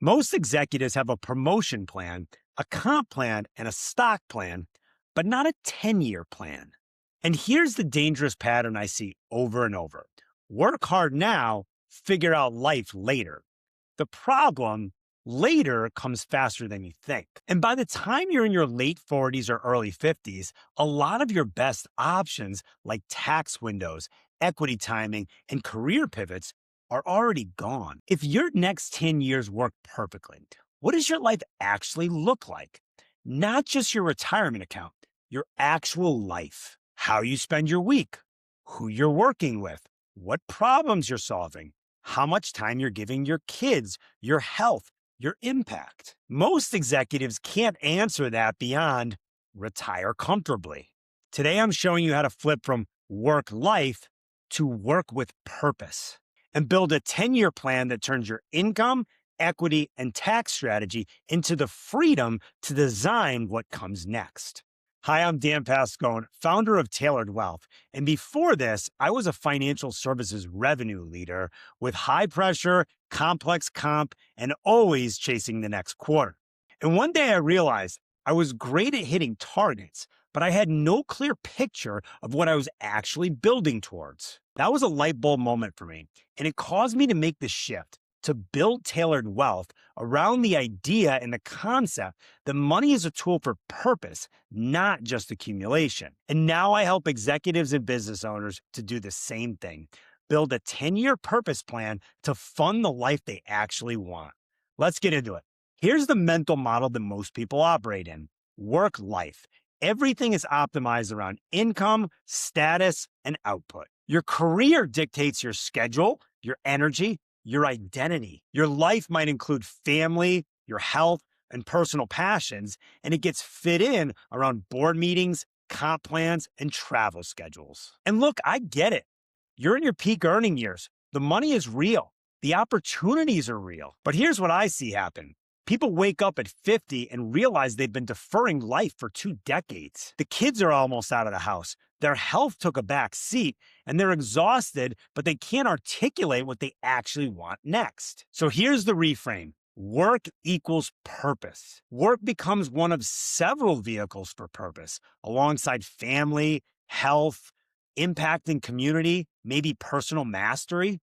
Most executives have a promotion plan, a comp plan, and a stock plan, but not a 10-year plan. And here's the dangerous pattern I see over and over: work hard now, figure out life later. The problem, later comes faster than you think. And by the time you're in your late 40s or early 50s, a lot of your best options, like tax windows, equity timing, and career pivots, are already gone. If your next 10 years work perfectly, what does your life actually look like? Not just your retirement account, your actual life. How you spend your week, who you're working with, what problems you're solving, how much time you're giving your kids, your health, your impact. Most executives can't answer that beyond retire comfortably. Today, I'm showing you how to flip from work life to work with purpose and build a 10-year plan that turns your income, equity, and tax strategy into the freedom to design what comes next. Hi, I'm Dan Pascone, founder of Tailored Wealth. And before this, I was a financial services revenue leader with high pressure, complex comp, and always chasing the next quarter. And one day I realized I was great at hitting targets, but I had no clear picture of what I was actually building towards. That was a light bulb moment for me, and it caused me to make the shift to build Tailored Wealth around the idea and the concept that money is a tool for purpose, not just accumulation. And now I help executives and business owners to do the same thing: build a 10-year purpose plan to fund the life they actually want. Let's get into it. Here's the mental model that most people operate in: work life. Everything is optimized around income, status, and output. Your career dictates your schedule, your energy, your identity. Your life might include family, your health, and personal passions, and it gets fit in around board meetings, comp plans, and travel schedules. And look, I get it. You're in your peak earning years. The money is real. The opportunities are real. But here's what I see happen. People wake up at 50 and realize they've been deferring life for 2 decades. The kids are almost out of the house. Their health took a back seat, and they're exhausted, but they can't articulate what they actually want next. So here's the reframe: work equals purpose. Work becomes one of several vehicles for purpose, alongside family, health, impacting community, maybe personal mastery.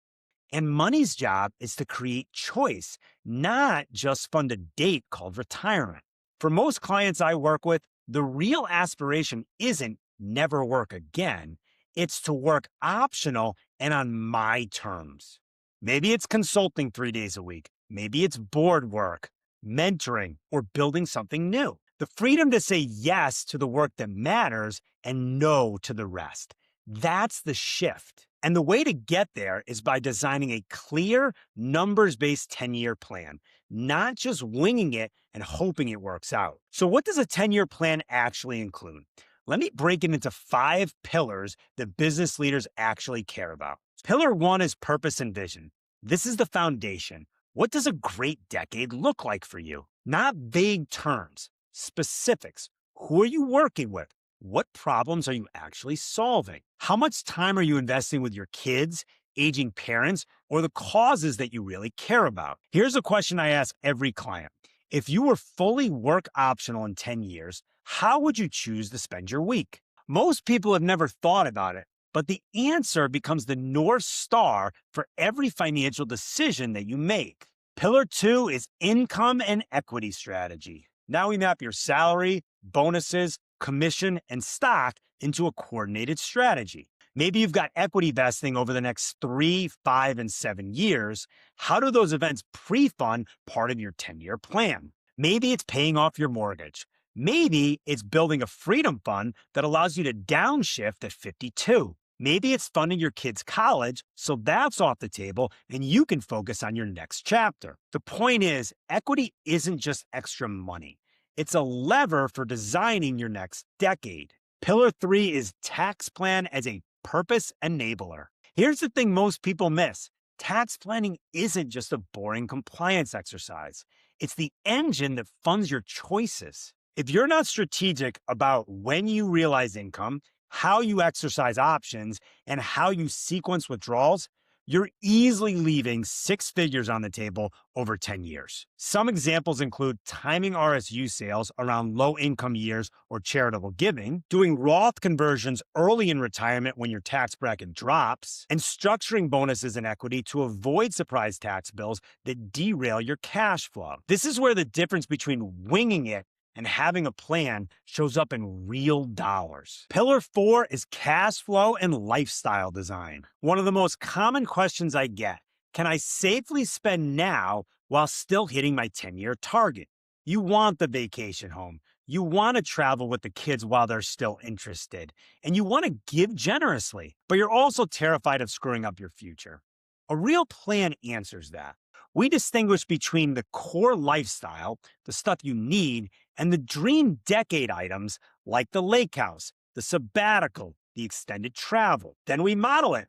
And money's job is to create choice, not just fund a date called retirement. For most clients I work with, the real aspiration isn't never work again. It's to work optional and on my terms. Maybe it's consulting 3 days a week. Maybe it's board work, mentoring, or building something new. The freedom to say yes to the work that matters and no to the rest. That's the shift. And the way to get there is by designing a clear, numbers-based 10-year plan, not just winging it and hoping it works out. So what does a 10-year plan actually include? Let me break it into 5 pillars that business leaders actually care about. Pillar 1 is purpose and vision. This is the foundation. What does a great decade look like for you? Not vague terms, specifics. Who are you working with? What problems are you actually solving? How much time are you investing with your kids, aging parents, or the causes that you really care about? Here's a question I ask every client. If you were fully work optional in 10 years, how would you choose to spend your week? Most people have never thought about it, but the answer becomes the North Star for every financial decision that you make. Pillar 2 is income and equity strategy. Now we map your salary, bonuses, commission, and stock into a coordinated strategy. Maybe you've got equity vesting over the next 3, 5, and 7 years. How do those events pre-fund part of your 10-year plan? Maybe it's paying off your mortgage. Maybe it's building a freedom fund that allows you to downshift at 52. Maybe it's funding your kids' college, so that's off the table and you can focus on your next chapter. The point is, equity isn't just extra money. It's a lever for designing your next decade. Pillar 3 is tax plan as a purpose enabler. Here's the thing most people miss. Tax planning isn't just a boring compliance exercise. It's the engine that funds your choices. If you're not strategic about when you realize income, how you exercise options, and how you sequence withdrawals, You're easily leaving six figures on the table over 10 years. Some examples include timing RSU sales around low income years or charitable giving, doing Roth conversions early in retirement when your tax bracket drops, and structuring bonuses and equity to avoid surprise tax bills that derail your cash flow. This is where the difference between winging it and having a plan shows up in real dollars. Pillar 4 is cash flow and lifestyle design. One of the most common questions I get: can I safely spend now while still hitting my 10-year target? You want the vacation home. You want to travel with the kids while they're still interested. And you want to give generously, but you're also terrified of screwing up your future. A real plan answers that. We distinguish between the core lifestyle, the stuff you need, and the dream decade items like the lake house, the sabbatical, the extended travel. Then we model it.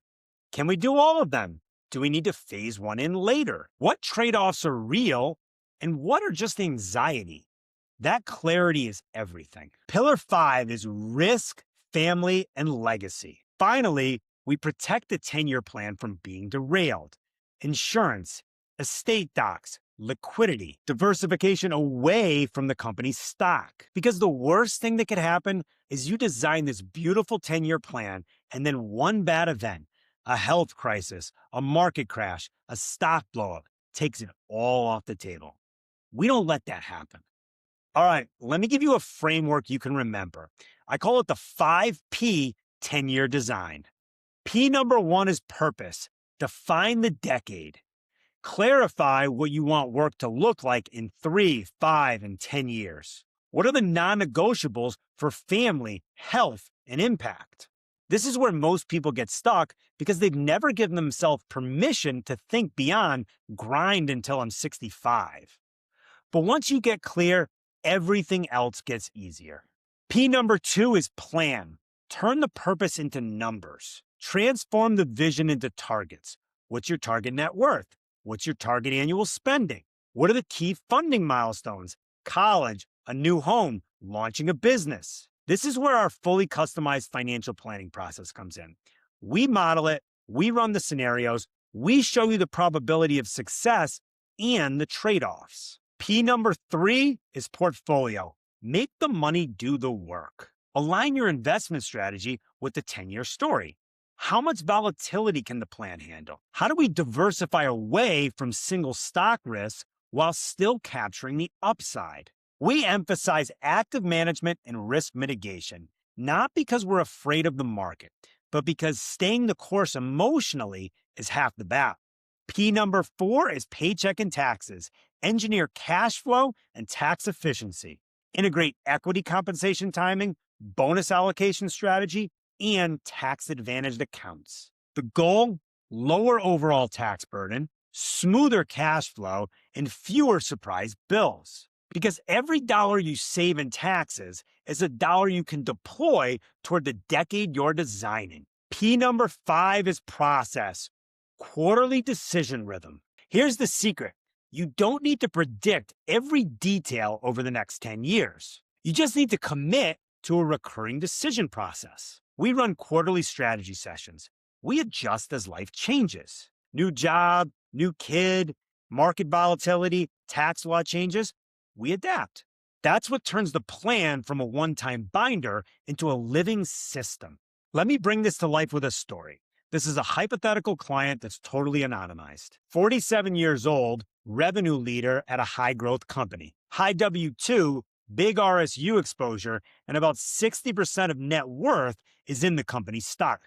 Can we do all of them? Do we need to phase one in later? What trade-offs are real and what are just anxiety? That clarity is everything. Pillar 5 is risk, family, and legacy. Finally, we protect the 10-year plan from being derailed. Insurance, estate docs, liquidity, diversification away from the company's stock. Because the worst thing that could happen is you design this beautiful 10-year plan and then one bad event, a health crisis, a market crash, a stock blowout, takes it all off the table. We don't let that happen. All right, let me give you a framework you can remember. I call it the 5P 10-year design. P number 1 is purpose. Define the decade. Clarify what you want work to look like in 3, 5, and 10 years. What are the non-negotiables for family, health, and impact? This is where most people get stuck because they've never given themselves permission to think beyond grind until I'm 65. But once you get clear, everything else gets easier. P number 2 is plan. Turn the purpose into numbers. Transform the vision into targets. What's your target net worth? What's your target annual spending? What are the key funding milestones? College, a new home, launching a business. This is where our fully customized financial planning process comes in. We model it, we run the scenarios, we show you the probability of success and the trade-offs. P number 3 is portfolio. Make the money do the work. Align your investment strategy with the 10-year story. How much volatility can the plan handle? How do we diversify away from single stock risk while still capturing the upside? We emphasize active management and risk mitigation, not because we're afraid of the market, but because staying the course emotionally is half the battle. P number 4 is paycheck and taxes. Engineer cash flow and tax efficiency. Integrate equity compensation timing, bonus allocation strategy, and tax-advantaged accounts. The goal? Lower overall tax burden, smoother cash flow, and fewer surprise bills. Because every dollar you save in taxes is a dollar you can deploy toward the decade you're designing. P number 5 is process. Quarterly decision rhythm. Here's the secret. You don't need to predict every detail over the next 10 years. You just need to commit to a recurring decision process. We run quarterly strategy sessions. We adjust as life changes. New job, new kid, market volatility, tax law changes. We adapt. That's what turns the plan from a one-time binder into a living system. Let me bring this to life with a story. This is a hypothetical client that's totally anonymized. 47 years old, revenue leader at a high-growth company. High W-2, big RSU exposure, and about 60% of net worth is in the company's stock.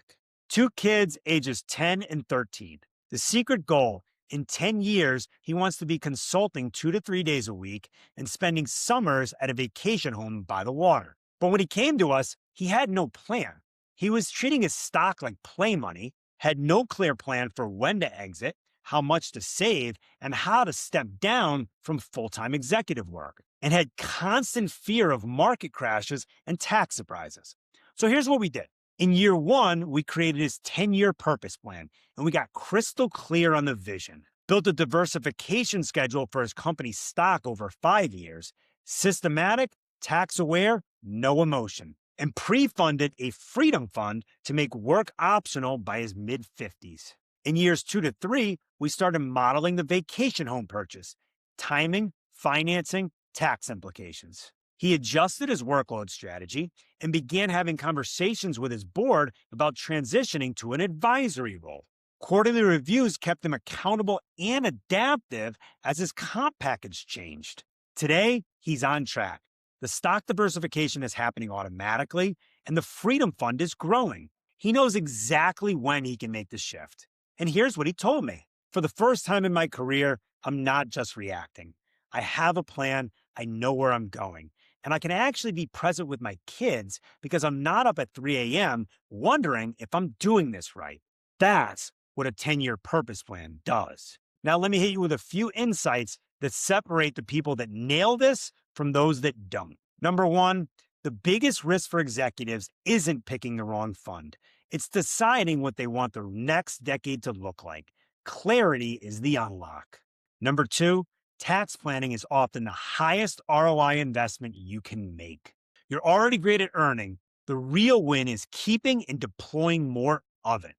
2 kids, ages 10 and 13. The secret goal: in 10 years, he wants to be consulting 2 to 3 days a week and spending summers at a vacation home by the water. But when he came to us, he had no plan. He was treating his stock like play money, had no clear plan for when to exit, how much to save, and how to step down from full-time executive work, and had constant fear of market crashes and tax surprises. So here's what we did. In year 1, we created his 10-year purpose plan, and we got crystal clear on the vision. Built a diversification schedule for his company's stock over 5 years, systematic, tax-aware, no emotion, and pre-funded a freedom fund to make work optional by his mid-50s. In years 2 to 3, we started modeling the vacation home purchase, timing, financing, tax implications. He adjusted his workload strategy and began having conversations with his board about transitioning to an advisory role. Quarterly reviews kept him accountable and adaptive as his comp package changed. Today, he's on track. The stock diversification is happening automatically, and the Freedom Fund is growing. He knows exactly when he can make the shift. And here's what he told me. For the first time in my career, I'm not just reacting. I have a plan, I know where I'm going, and I can actually be present with my kids because I'm not up at 3 a.m. wondering if I'm doing this right. That's what a 10-year purpose plan does. Now, let me hit you with a few insights that separate the people that nail this from those that don't. Number one, the biggest risk for executives isn't picking the wrong fund. It's deciding what they want the next decade to look like. Clarity is the unlock. Number two, tax planning is often the highest ROI investment you can make. You're already great at earning. The real win is keeping and deploying more of it,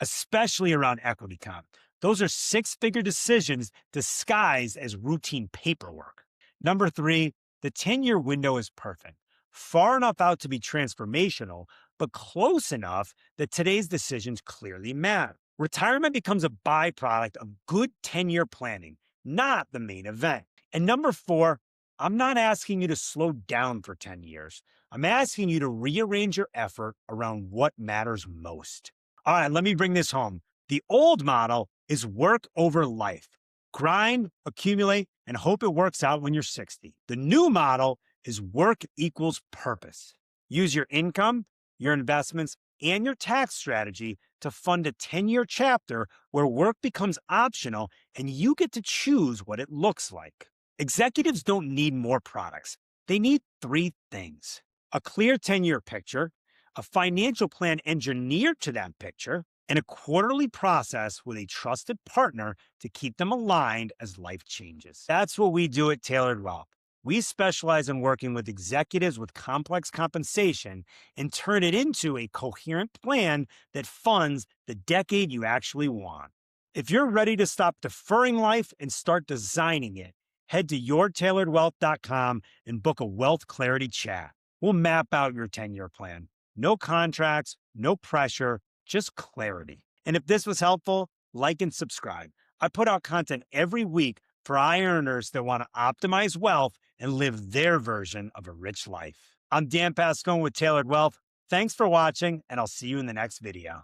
especially around equity comp. Those are six-figure decisions disguised as routine paperwork. Number three, the 10-year window is perfect. Far enough out to be transformational, but close enough that today's decisions clearly matter. Retirement becomes a byproduct of good 10-year planning, not the main event. And number four, I'm not asking you to slow down for 10 years. I'm asking you to rearrange your effort around what matters most. All right, let me bring this home. The old model is work over life. Grind, accumulate, and hope it works out when you're 60. The new model is work equals purpose. Use your income, your investments, and your tax strategy to fund a 10-year chapter where work becomes optional and you get to choose what it looks like. Executives don't need more products. They need three things: a clear 10-year picture, a financial plan engineered to that picture, and a quarterly process with a trusted partner to keep them aligned as life changes. That's what we do at Tailored Wealth. We specialize in working with executives with complex compensation and turn it into a coherent plan that funds the decade you actually want. If you're ready to stop deferring life and start designing it, head to yourtailoredwealth.com and book a wealth clarity chat. We'll map out your 10-year plan. No contracts, no pressure, just clarity. And if this was helpful, like and subscribe. I put out content every week for high earners that want to optimize wealth and live their version of a rich life. I'm Dan Pascone with Tailored Wealth. Thanks for watching, and I'll see you in the next video.